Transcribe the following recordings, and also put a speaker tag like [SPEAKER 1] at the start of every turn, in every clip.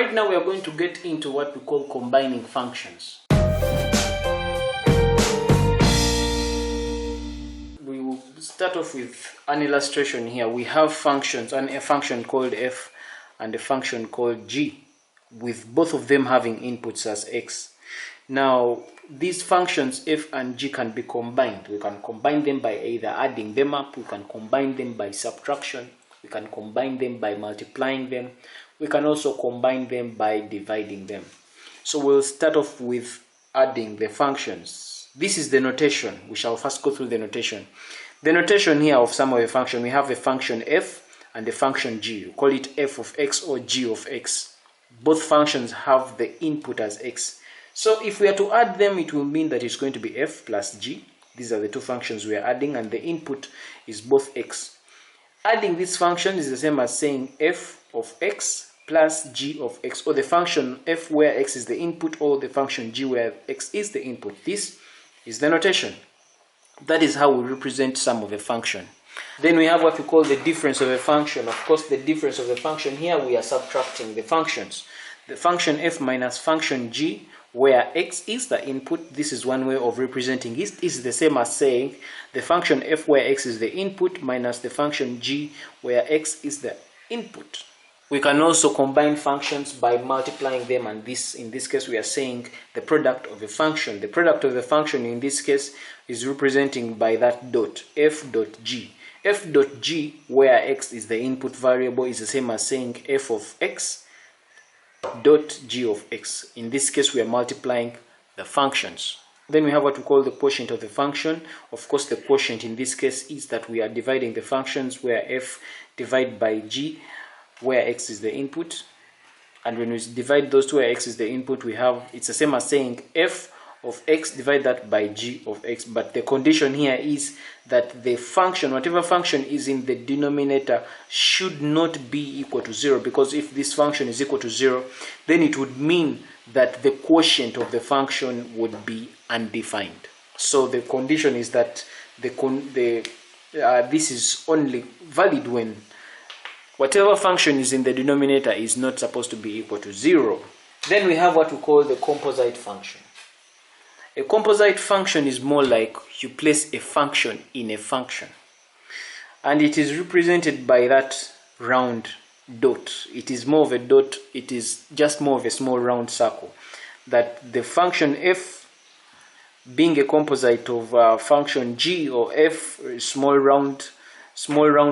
[SPEAKER 1] right now we are going to get into what we call combining functions. We will start off with an illustration here. We have functions, and a function called f and a function called g, with both of them having inputs as x. Now, these functions f and g can be combined. We can combine them by either adding them up, we can combine them by subtraction, we can combine them by multiplying them, we can also combine them by dividing them. So we'll start off with adding the functions. This is the notation. We shall first go through the notation. The notation here of some of the function, we have a function f and a function g. We call it f of x or g of x. Both functions have the input as x. So if we are to add them, it will mean that it's going to be f plus g. These are the two functions we are adding, and the input is both x. Adding this function is the same as saying f of x plus g of x, or the function f where x is the input, or the function g where x is the input. This is the notation. That is how we represent some of a function. Then we have what we call the difference of a function. Of course, the difference of a function here, we are subtracting the functions. The function f minus function g, where x is the input, this is one way of representing it. This is the same as saying the function f where x is the input minus the function g where x is the input. We can also combine functions by multiplying them, and in this case we are saying the product of a function. The product of the function in this case is representing by that dot, f dot g. F dot g, where x is the input variable, is the same as saying f of x dot g of x. In this case we are multiplying the functions. Then we have what we call the quotient of the function. Of course, the quotient in this case is that we are dividing the functions, where f divided by g, where x is the input. And when we divide those two where x is the input, we have, it's the same as saying f of x, divide that by g of x. But the condition here is that the function, whatever function is in the denominator, should not be equal to 0, because if this function is equal to 0, then it would mean that the quotient of the function would be undefined. So the condition is that this is only valid when whatever function is in the denominator is not supposed to be equal to 0. Then we have what we call the composite function. A composite function is more like you place a function in a function, and it is represented by that round dot. It is more of a dot, it is just more of a small round circle. That the function f, being a composite of function g, or f small round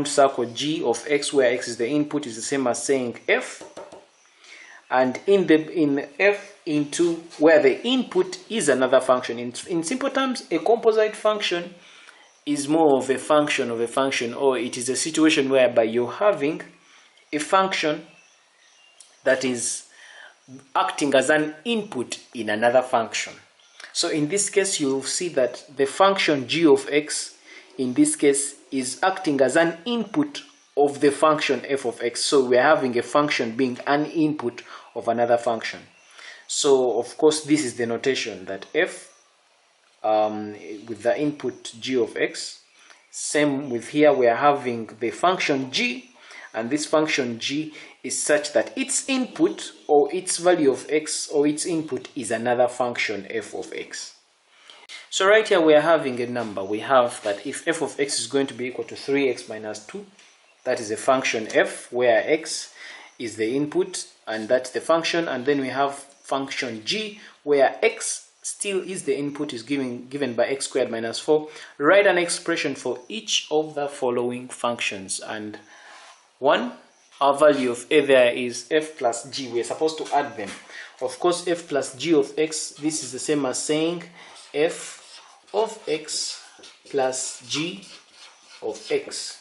[SPEAKER 1] circle g of x, where x is the input, is the same as saying f, and in f into where the input is another function. In simple terms, a composite function is more of a function of a function, or it is a situation whereby you're having a function that is acting as an input in another function. So in this case, you'll see that the function g of x in this case is acting as an input of the function f of x. So we're having a function being an input of another function. So of course this is the notation, that f with the input g of x. Same with here, we are having the function g, and this function g is such that its input, or its value of x, or its input, is another function f of x. So right here we are having a number. We have that if f of x is going to be equal to 3x minus 2, that is a function f where x is the input, and that's the function. And then we have function g where x still is the input, is given by x squared minus 4. Write an expression for each of the following functions, and our value of a there is f plus g. We are supposed to add them. Of course, f plus g of x, this is the same as saying f of x plus g of x.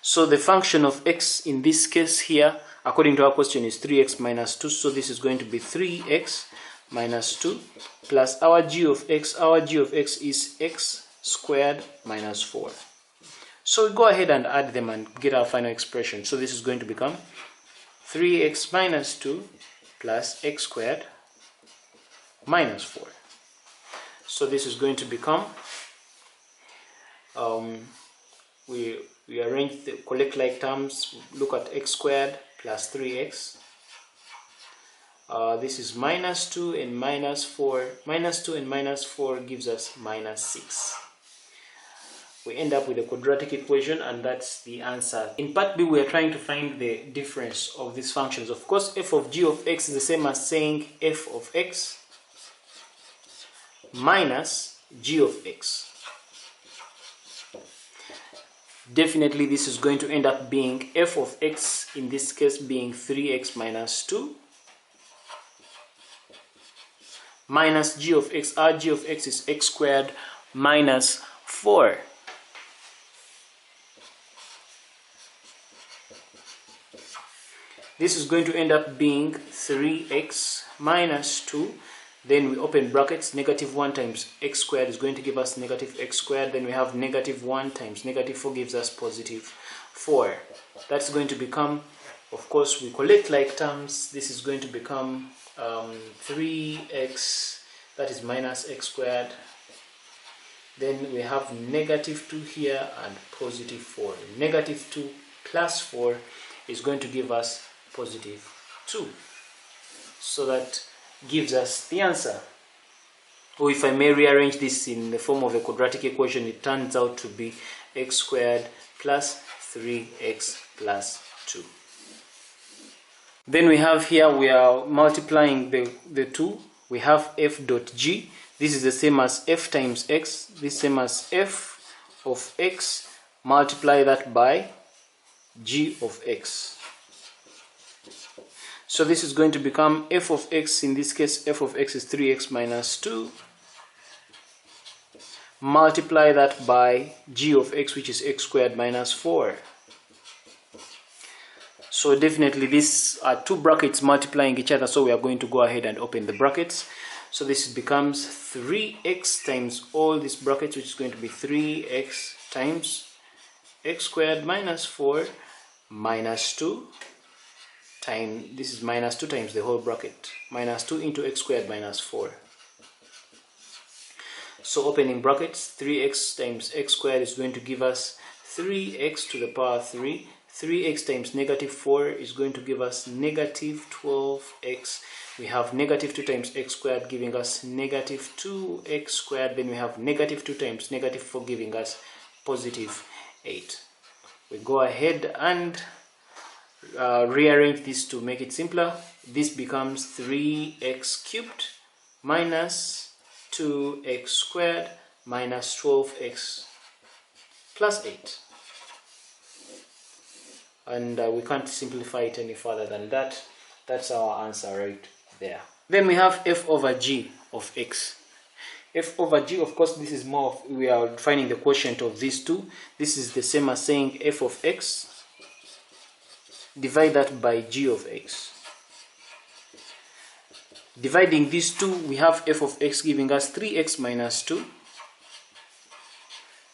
[SPEAKER 1] So the function of x in this case here, according to our question, is 3x minus 2. So this is going to be 3x minus 2 plus our g of x. Our g of x is x squared minus 4. So we go ahead and add them and get our final expression. So this is going to become 3x minus 2 plus x squared minus 4. So this is going to become, we arrange the collect like terms, look at x squared plus 3x This is minus 2 and minus 4. Minus 2 and minus 4 gives us minus 6. We end up with a quadratic equation, and that's the answer. In part B, we are trying to find the difference of these functions. Of course, f of g of x is the same as saying f of x minus g of x. Definitely, this is going to end up being f of x, in this case being 3x minus 2, minus g of x. Our g of x is x squared minus 4. This is going to end up being 3x minus 2. Then we open brackets. Negative 1 times x squared is going to give us negative x squared. Then we have negative 1 times negative 4 gives us positive 4. That's going to become, of course, we collect like terms. This is going to become 3x, that is minus x squared. Then we have negative 2 here and positive 4. Negative 2 plus 4 is going to give us positive 2. So that gives us the answer. Or if I may rearrange this in the form of a quadratic equation, it turns out to be x squared plus 3x plus 2. Then we have here, we are multiplying the two. We have f dot g. This is the same as f times x. This is same as f of x. Multiply that by g of x. So this is going to become f of x. In this case, f of x is 3x minus 2. Multiply that by g of x, which is x squared minus 4. So definitely these are two brackets multiplying each other, so we are going to go ahead and open the brackets. So this becomes 3x times all these brackets, which is going to be 3x times x squared minus 4 minus 2 times, this is minus 2 times the whole bracket, minus 2 into x squared minus 4. So opening brackets, 3x times x squared is going to give us 3x to the power 3. 3x times negative 4 is going to give us negative 12x. We have negative 2 times x squared giving us negative 2x squared. Then we have negative 2 times negative 4 giving us positive 8. We go ahead and rearrange this to make it simpler. This becomes 3x cubed minus 2x squared minus 12x plus 8. And we can't simplify it any further than that. That's our answer right there. Then we have f over g of x. F over g, of course, this is more of, we are finding the quotient of these two. This is the same as saying f of x. Divide that by g of x. Dividing these two, we have f of x giving us 3x minus 2.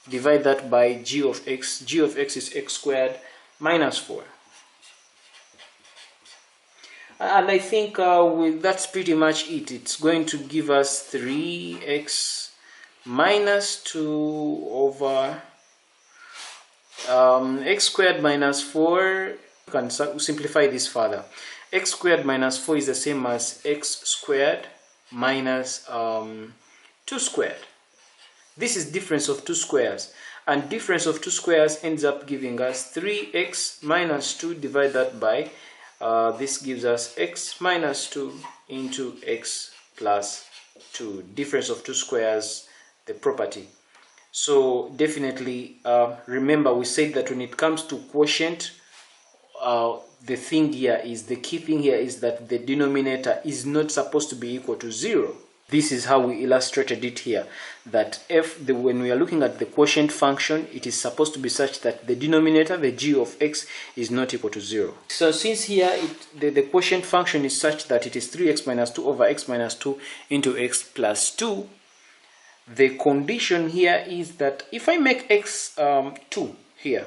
[SPEAKER 1] Divide that by g of x. G of x is x squared minus 4. And I think that's pretty much it. It's going to give us 3x minus 2 over x squared minus 4. You can simplify this further. X squared minus 4 is the same as x squared minus 2 squared. This is difference of two squares. And difference of two squares ends up giving us 3x minus 2. Divide that by, this gives us x minus 2 into x plus 2. Difference of two squares, the property. So definitely, remember we said that when it comes to quotient, the key thing here is that the denominator is not supposed to be equal to 0. This is how we illustrated it here, that when we are looking at the quotient function, it is supposed to be such that the denominator, the g of x, is not equal to 0. So since here the quotient function is such that it is 3x minus 2 over x minus 2 into x plus 2, the condition here is that if I make x 2 here,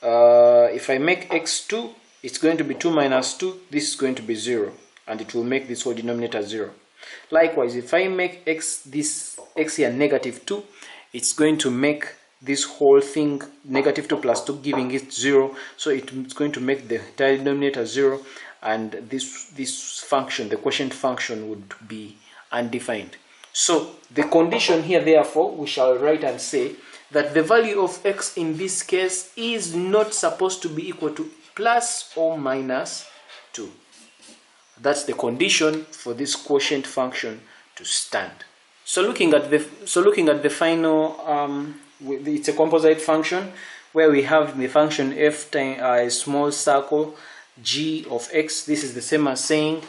[SPEAKER 1] if I make x 2, it's going to be 2 minus 2, this is going to be 0, and it will make this whole denominator 0. Likewise, if I make this x here negative 2, it's going to make this whole thing negative 2 plus 2, giving it 0. So it's going to make the entire denominator 0, and this function, the quotient function, would be undefined. So the condition here, therefore, we shall write and say that the value of x in this case is not supposed to be equal to plus or minus 2. That's the condition for this quotient function to stand. So looking at the final, it's a composite function where we have the function f times a small circle g of x. This is the same as saying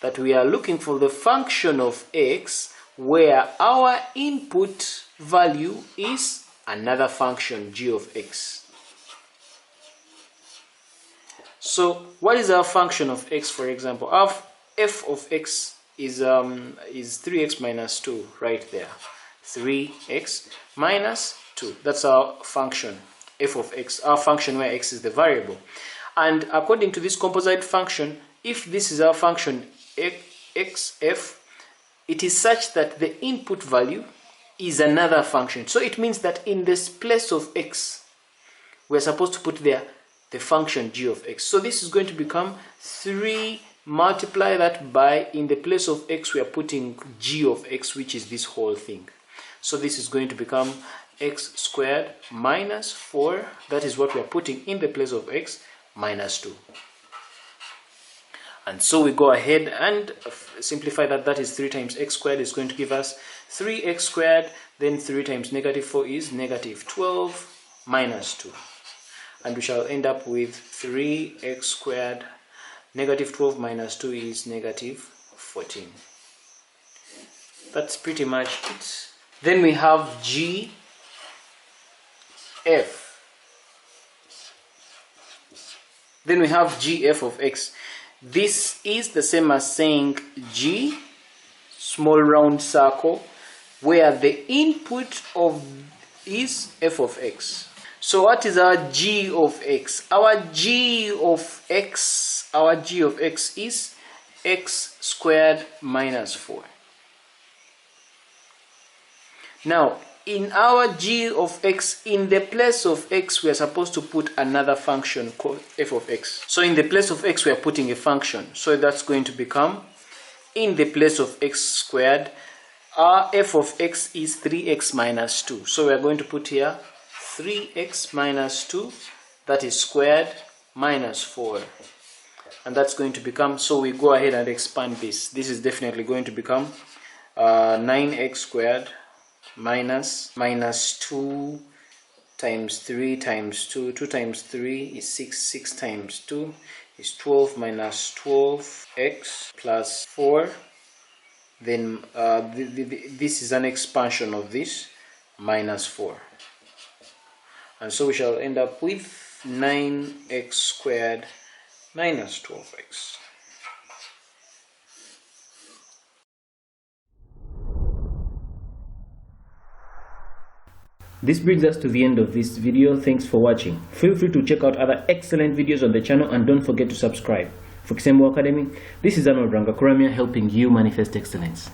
[SPEAKER 1] that we are looking for the function of x where our input value is another function g of x. So what is our function of x, for example? Our f of x is 3x minus 2 right there. 3x minus 2. That's our function f of x, our function where x is the variable. And according to this composite function, if this is our function xf, it is such that the input value is another function. So it means that in this place of x, we're supposed to put there the function g of x. So this is going to become 3, multiply that by, in the place of x, we are putting g of x, which is this whole thing. So this is going to become x squared minus 4. That is what we are putting in the place of x, minus 2. And so we go ahead and simplify that. That is 3 times x squared is going to give us 3x squared. Then 3 times negative 4 is negative 12 minus 2. And we shall end up with 3x squared. Negative 12 minus 2 is negative 14. That's pretty much it. Then we have g f. Then we have gf of x. This is the same as saying g, small round circle, where the input of is f of x. So what is our g of x? Our g of x is x squared minus 4. Now, in our g of x, in the place of x, we are supposed to put another function called f of x. So in the place of x, we are putting a function. So that's going to become, in the place of x squared, our f of x is 3x minus 2. So we are going to put here 3x minus 2, that is squared, minus 4. And that's going to become, so we go ahead and expand this. This is definitely going to become 9x squared minus 2 times 3 times 2. 2 times 3 is 6. 6 times 2 is 12 minus 12x plus 4. Then this is an expansion of this, minus 4. And so we shall end up with 9x squared minus 12x.
[SPEAKER 2] This brings us to the end of this video. Thanks for watching. Feel free to check out other excellent videos on the channel and don't forget to subscribe. For Kisembo Academy, this is Arnold Rangakuramia helping you manifest excellence.